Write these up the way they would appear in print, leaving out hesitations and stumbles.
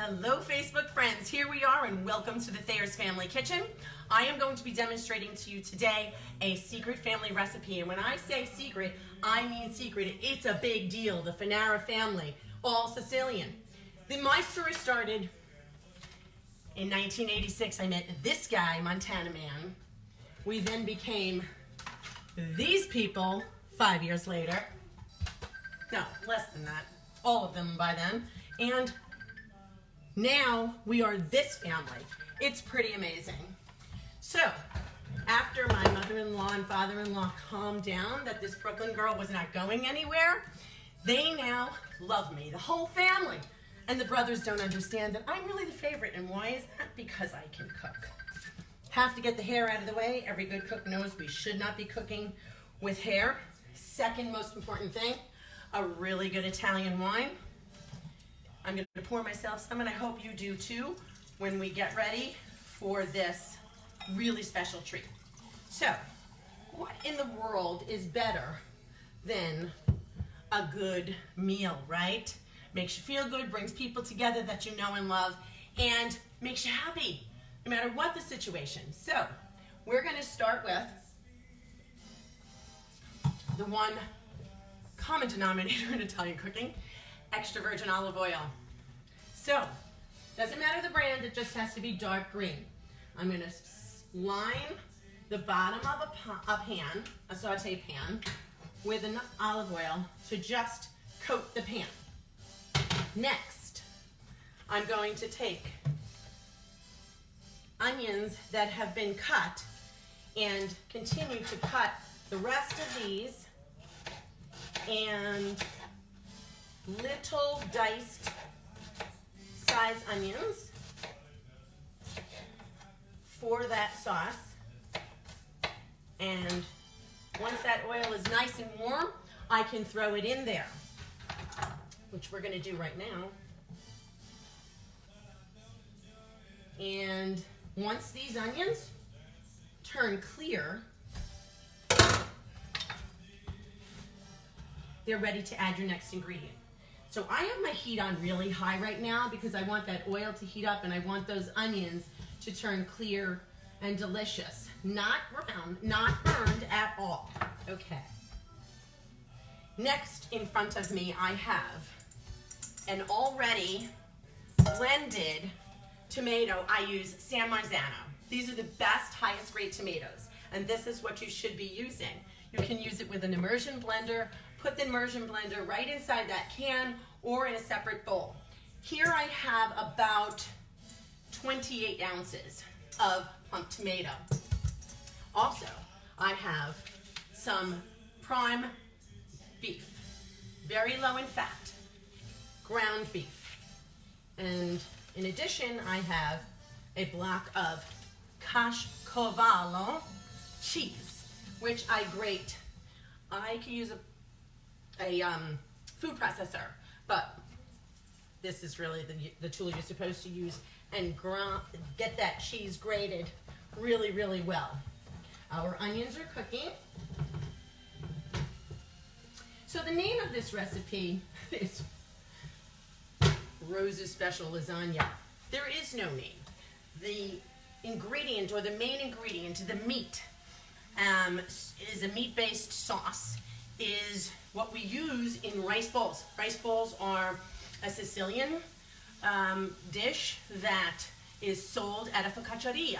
Hello Facebook friends, here we are and welcome to the Thayer's Family Kitchen. I am going to be demonstrating to you today a secret family recipe, and when I say secret, I mean secret. It's a big deal. The Foccaceria family, all Sicilian. My story started in 1986. I met this guy, Montana Man. We then became these people 5 years later. No, less than that. All of them by then. And now we are this family. It's pretty amazing. So, after my mother-in-law and father-in-law calmed down that this Brooklyn girl was not going anywhere, they now love me, the whole family. And the brothers don't understand that I'm really the favorite. And why is that? Because I can cook. Have to get the hair out of the way. Every good cook knows we should not be cooking with hair. Second most important thing, a really good Italian wine. I'm going to pour myself some, and I hope you do too, when we get ready for this really special treat. So, what in the world is better than a good meal, right? Makes you feel good, brings people together that you know and love, and makes you happy, no matter what the situation. So, we're going to start with the one common denominator in Italian cooking, extra virgin olive oil. So, doesn't matter the brand, it just has to be dark green. I'm going to line the bottom of a pan, a saute pan, with enough olive oil to just coat the pan. Next, I'm going to take onions that have been cut and continue to cut the rest of these, and little diced size onions for that sauce. And once that oil is nice and warm, I can throw it in there, which we're going to do right now. And once these onions turn clear, they're ready to add your next ingredient. So I have my heat on really high right now because I want that oil to heat up and I want those onions to turn clear and delicious. Not brown, not burned at all. Okay. Next in front of me I have an already blended tomato. I use San Marzano. These are the best, highest grade tomatoes, and this is what you should be using. You can use it with an immersion blender. Put the immersion blender right inside that can or in a separate bowl. Here I have about 28 ounces of plump tomato. Also, I have some prime beef, very low in fat, ground beef. And in addition, I have a block of caciocavallo cheese, which I grate. I can use a food processor, but this is really the tool you're supposed to use, and get that cheese grated really, really well. Our onions are cooking. So the name of this recipe is Rose's Special Lasagna. There is no name. The ingredient, or the main ingredient, the meat, is a meat-based sauce, is what we use in rice bowls. Rice bowls are a Sicilian dish that is sold at a Foccaceria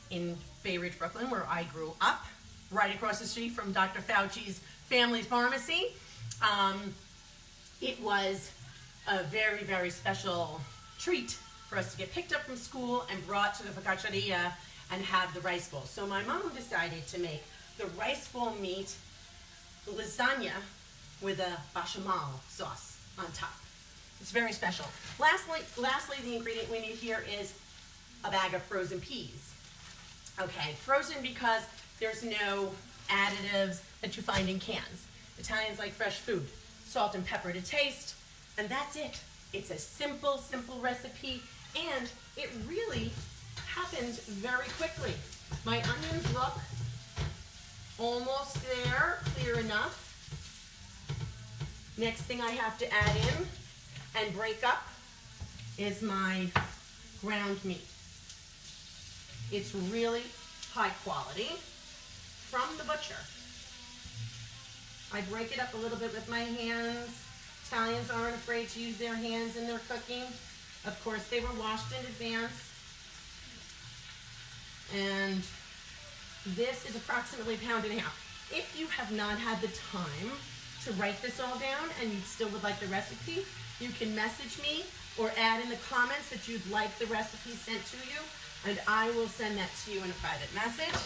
in Bay Ridge, Brooklyn, where I grew up, right across the street from Dr. Fauci's family pharmacy. It was a very, very special treat for us to get picked up from school and brought to the Foccaceria and have the rice bowl. So my mom decided to make the rice bowl meat lasagna with a bechamel sauce on top. It's very special. Lastly, the ingredient we need here is a bag of frozen peas. Okay, frozen because there's no additives that you find in cans. Italians like fresh food. Salt and pepper to taste, and that's it. It's a simple, simple recipe, and it really happens very quickly. My onions look almost there, clear enough. Next thing I have to add in and break up is my ground meat. It's really high quality from the butcher. I break it up a little bit with my hands. Italians aren't afraid to use their hands in their cooking. Of course, they were washed in advance. And this is approximately a pound and a half. If you have not had the time to write this all down and you still would like the recipe, you can message me or add in the comments that you'd like the recipe sent to you, and I will send that to you in a private message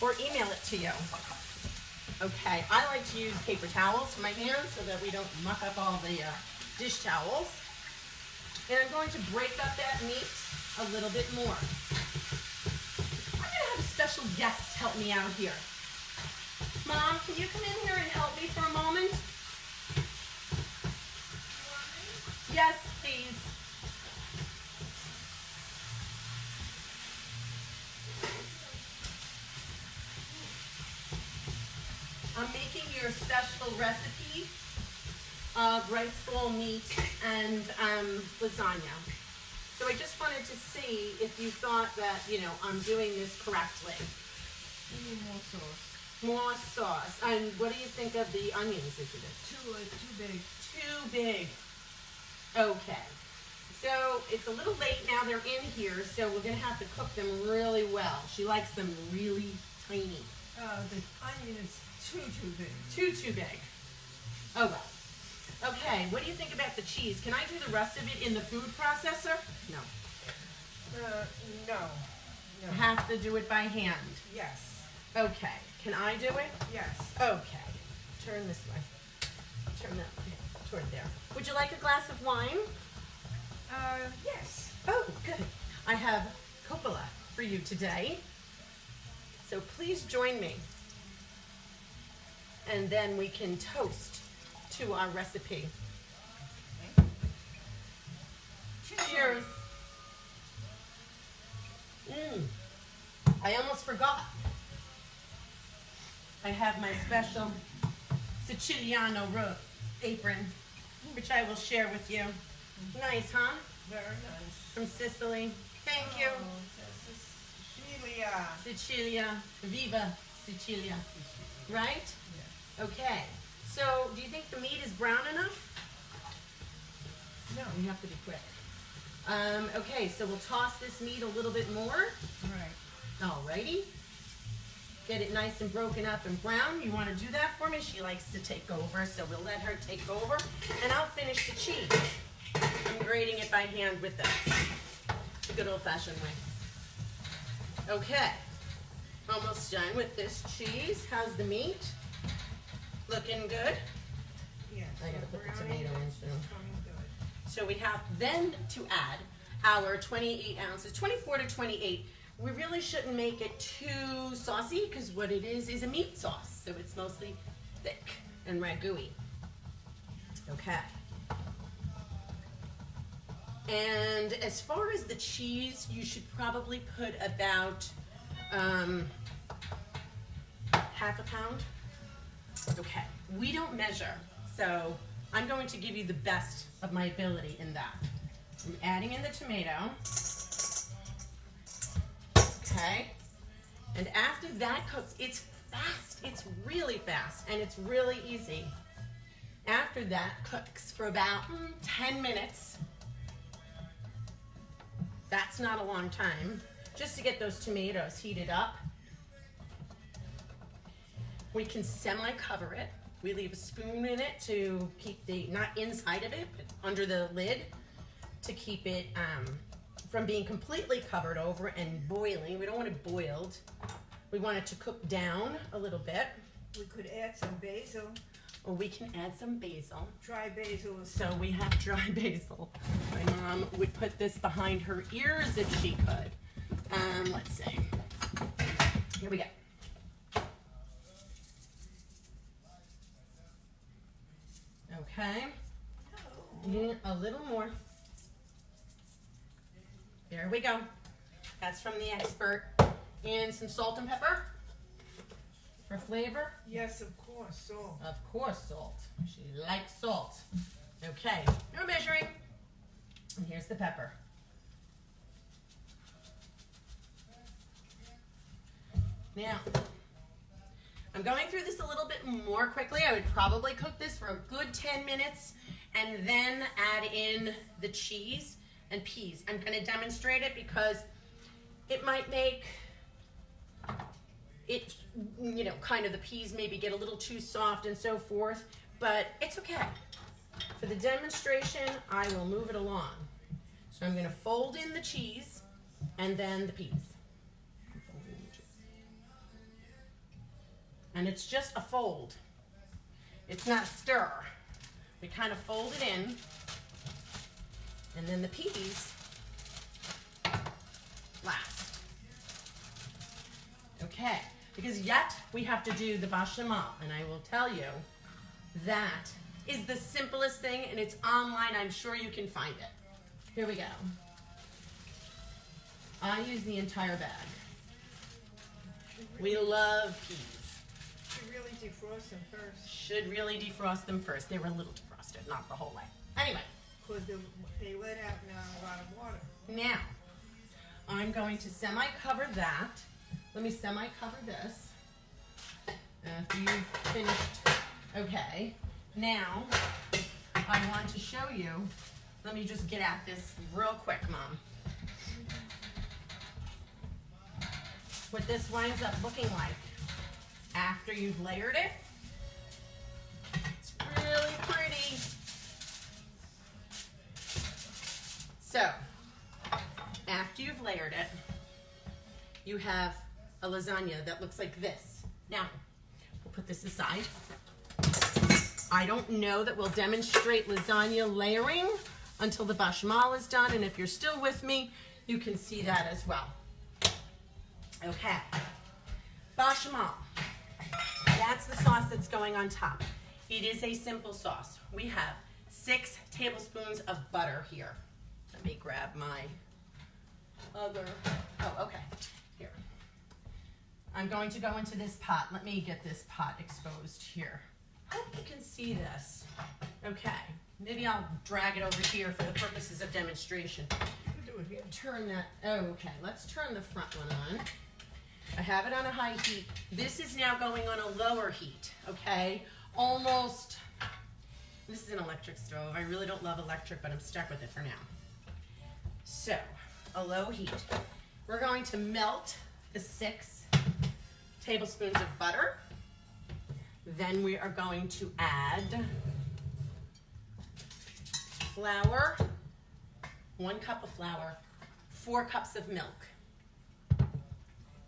or email it to you. Okay, I like to use paper towels for my hands so that we don't muck up all the dish towels. And I'm going to break up that meat a little bit more. I'm going to have a special guest help me out here. Mom, can you come in here and help me for a moment? Yes, please. I'm making your special recipe of rice bowl meat and lasagna. So I just wanted to see if you thought that, I'm doing this correctly. More sauce. More sauce. And what do you think of the onions that you did? Too big. Too big. Okay. So it's a little late now. They're in here, so we're going to have to cook them really well. She likes them really tiny. The onion is too big. Too big. Oh well. Okay, what do you think about the cheese? Can I do the rest of it in the food processor? No. No. I have to do it by hand. Yes. Okay. Can I do it? Yes. Okay. Turn this way. Turn that way. Toward there. Would you like a glass of wine? Yes. Oh, good. I have coppola for you today. So please join me. And then we can toast to our recipe. Cheers. I almost forgot. I have my special Siciliano apron, which I will share with you. Nice, huh? Very nice. From Sicily. Thank you. Sicilia. Sicilia. Viva Sicilia. Right? Yes. Okay. So, do you think the meat is brown enough? No. You have to be quick. Okay, so we'll toss this meat a little bit more. Right. Alrighty. Get it nice and broken up and brown. You want to do that for me? She likes to take over, so we'll let her take over. And I'll finish the cheese. I'm grating it by hand with this. The good old-fashioned way. Okay. Almost done with this cheese. How's the meat? Looking good? Yes. I gotta put the tomato in soon. Coming good. So we have then to add our 28 ounces, 24 to 28. We really shouldn't make it too saucy because what it is a meat sauce. So it's mostly thick and ragu-y. Okay. And as far as the cheese, you should probably put about half a pound. Okay, we don't measure, so I'm going to give you the best of my ability in that. I'm adding in the tomato. Okay, and after that cooks, it's fast, it's really fast, and it's really easy. After that cooks for about 10 minutes. That's not a long time, just to get those tomatoes heated up. We can semi-cover it. We leave a spoon in it to keep the, not inside of it, but under the lid to keep it from being completely covered over and boiling. We don't want it boiled. We want it to cook down a little bit. We could add some basil. Or we can add some basil. Dry basil. So we have dry basil. My mom would put this behind her ears if she could. Let's see. Here we go. Okay. A little more. There we go. That's from the expert. And some salt and pepper for flavor. Yes, of course, salt. Of course, salt. She likes salt. Okay, no measuring. And here's the pepper. Now, I'm going through this a little bit more quickly. I would probably cook this for a good 10 minutes and then add in the cheese and peas. I'm going to demonstrate it because it might make it, you know, kind of the peas maybe get a little too soft and so forth, but it's okay. For the demonstration, I will move it along. So I'm going to fold in the cheese and then the peas. And it's just a fold. It's not a stir. We kind of fold it in, and then the peas last. Okay, because yet we have to do the bechamel, and I will tell you that is the simplest thing, and it's online. I'm sure you can find it. Here we go. I use the entire bag. We love peas. Should really defrost them first. Should really defrost them first. They were a little defrosted, not the whole way. Anyway. Because they let out now a lot of water. Now, I'm going to semi-cover that. Let me semi-cover this. After you've finished. Okay. Now, I want to show you. Let me just get at this real quick, Mom. What this winds up looking like after you've layered it. It's really pretty. So, after you've layered it, you have a lasagna that looks like this. Now, we'll put this aside. I don't know that we'll demonstrate lasagna layering until the bechamel is done, and if you're still with me, you can see that as well. Okay, bechamel. That's the sauce that's going on top. It is a simple sauce. We have 6 tablespoons of butter here. Let me grab my other, oh, okay, here. I'm going to go into this pot. Let me get this pot exposed here. I hope you can see this. Okay, maybe I'll drag it over here for the purposes of demonstration. You can do it here. Turn that, oh, okay, let's turn the front one on. I have it on a high heat. This is now going on a lower heat, okay? Almost, this is an electric stove. I really don't love electric, but I'm stuck with it for now. So, a low heat. We're going to melt the 6 tablespoons of butter. Then we are going to add flour, 1 cup of flour, 4 cups of milk.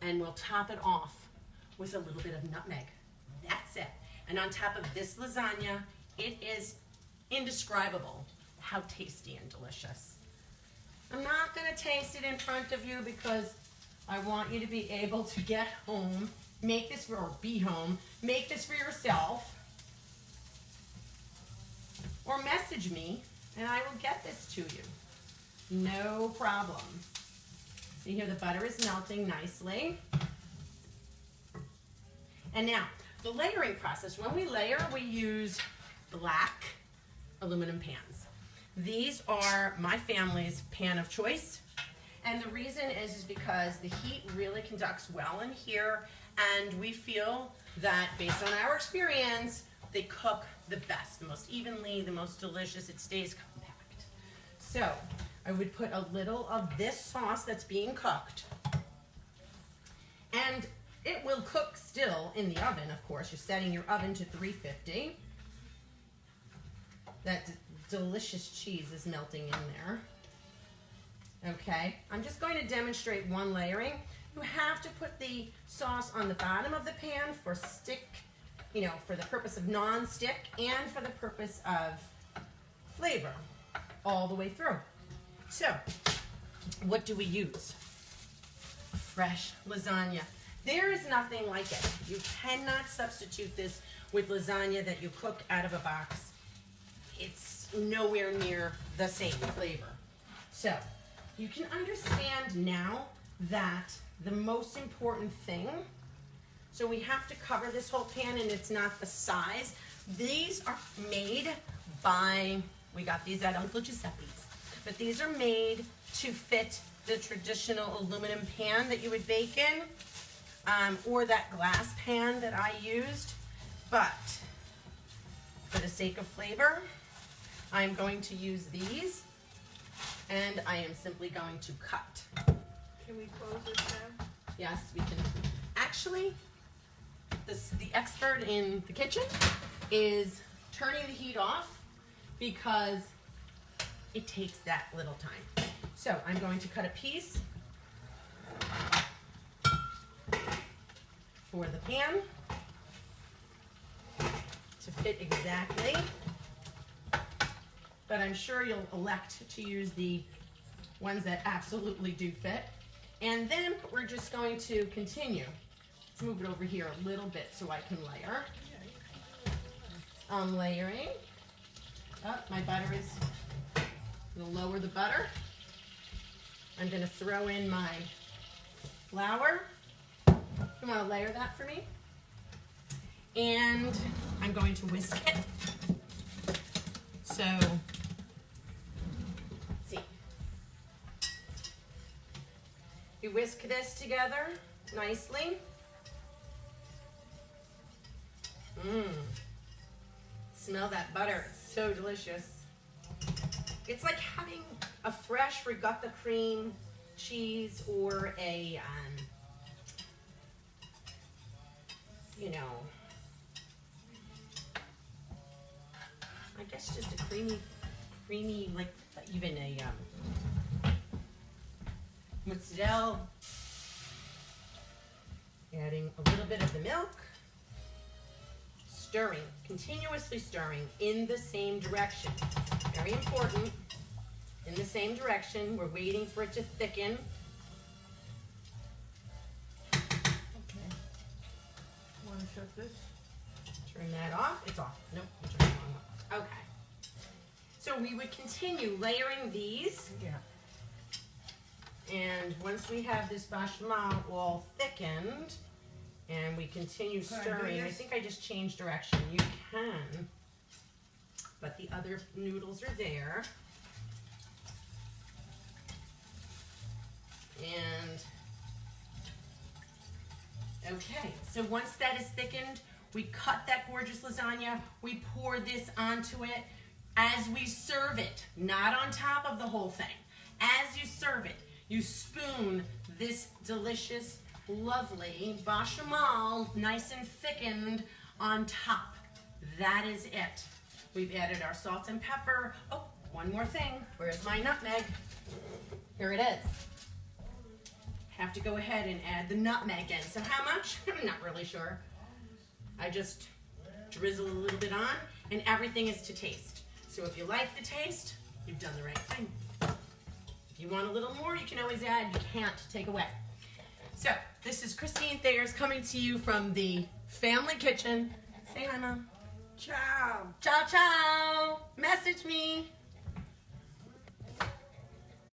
And we'll top it off with a little bit of nutmeg. That's it. And on top of this lasagna, it is indescribable how tasty and delicious. I'm not gonna taste it in front of you because I want you to be able to get home, make this for, or be home, make this for yourself, or message me and I will get this to you. No problem. See here, the butter is melting nicely. And now, the layering process. When we layer, we use black aluminum pans. These are my family's pan of choice. And the reason is because the heat really conducts well in here, and we feel that based on our experience, they cook the best, the most evenly, the most delicious, it stays compact. So, I would put a little of this sauce that's being cooked, and it will cook still in the oven, of course. You're setting your oven to 350. That delicious cheese is melting in there. Okay, I'm just going to demonstrate one layering. You have to put the sauce on the bottom of the pan for stick, you know, for the purpose of non-stick and for the purpose of flavor all the way through. So, what do we use? Fresh lasagna. There is nothing like it. You cannot substitute this with lasagna that you cook out of a box. It's nowhere near the same flavor. So, you can understand now that the most important thing, so we have to cover this whole pan, and it's not the size. These are made by, we got these at Uncle Giuseppe's. but these are made to fit the traditional aluminum pan that you would bake in, or that glass pan that I used. But for the sake of flavor, I'm going to use these, and I am simply going to cut. Can we close this down? Yes, we can. Actually, the expert in the kitchen is turning the heat off because it takes that little time. So I'm going to cut a piece for the pan to fit exactly, but I'm sure you'll elect to use the ones that absolutely do fit. And then we're just going to continue. Let's move it over here a little bit so I can layer. I'm layering. Oh, my butter is, I'm gonna lower the butter. I'm gonna throw in my flour. You wanna layer that for me? And I'm going to whisk it. So, let's see. You whisk this together nicely. Smell that butter, it's so delicious. It's like having a fresh regatta cream cheese or a, you know, I guess just a creamy, like even a mozzarella. Adding a little bit of the milk. Stirring, continuously stirring in the same direction. Very important, in the same direction. We're waiting for it to thicken. Okay. Want to shut this? Turn that off. It's off. Nope, you turned it on. Okay. So we would continue layering these. Yeah. And once we have this bechamel all thickened, and we continue Can I do stirring. I this? think I just changed direction. You can, but the other noodles are there. And, okay, so once that is thickened, we cut that gorgeous lasagna, we pour this onto it as we serve it, not on top of the whole thing. As you serve it, you spoon this delicious, lovely bechamel, nice and thickened on top. That is it. We've added our salt and pepper. Oh, one more thing. Where's my nutmeg? Here it is. Have to go ahead and add the nutmeg in. So how much? I'm not really sure. I just drizzle a little bit on, and everything is to taste. So if you like the taste, you've done the right thing. If you want a little more, you can always add. You can't take away. So, this is Christine Thayers coming to you from the family kitchen. Say hi, Mom. Ciao. Ciao, ciao. Message me.